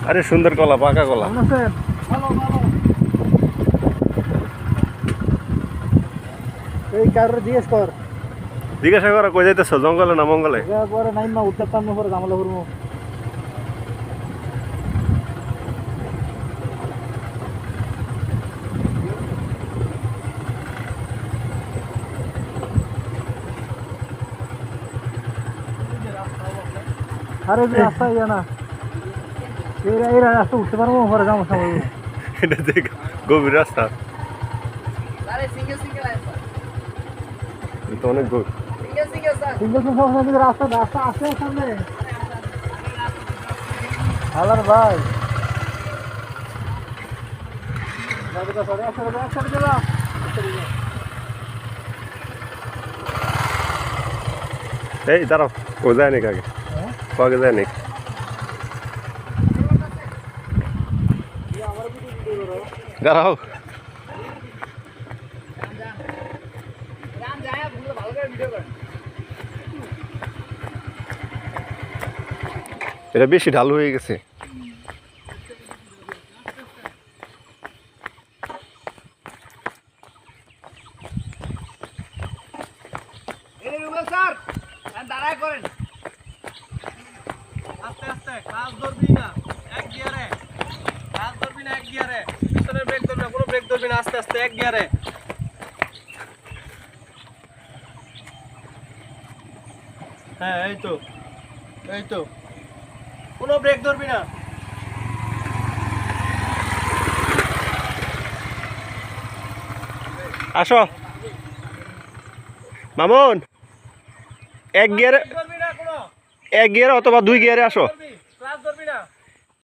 আরে সুন্দর কলা, পাকা কলা। এই কারোর জিজ্ঞেস কর, জিজ্ঞাসা করা কই যাইতেছ, জঙ্গলে না মঙ্গলে? পরে নাই মা উঠতাম না, পরে জামালা করবো। আরে যে রাস্তা ইয়া না, এই রাস্তা উঠতে পারবো, পরে যাবো সবাই। এটা দেখ গভীর রাস্তা, এটা অনেক গভীর। সিঙ্গেল রাস্তা রাস্তা আছে সামনে। হালার ভাই এই দাঁড়াও, ও যায় নাকি আগে? আগে যায় নাকি? দাঁড়াও, এটা বেশি ঢাল হয়ে গেছে। দাঁড়ায় করেন আস্তে আস্তে, ক্লাস ধরবি না এক গিয়ারে, ক্লাস ধরবি না এক গিয়ারে, পিছনে ব্রেক ধরবি না, কোনো ব্রেক ধরবি না, আস্তে আস্তে এক গিয়ারে। হ্যাঁ এই তো, এই তো, কোনো ব্রেক ধরবি না। আসো মামুন, এক গিয়ারে, ধরবি না কোনো, এক গিয়ারে অথবা দুই গিয়ারে আসো। ক্লাস ধরবি না।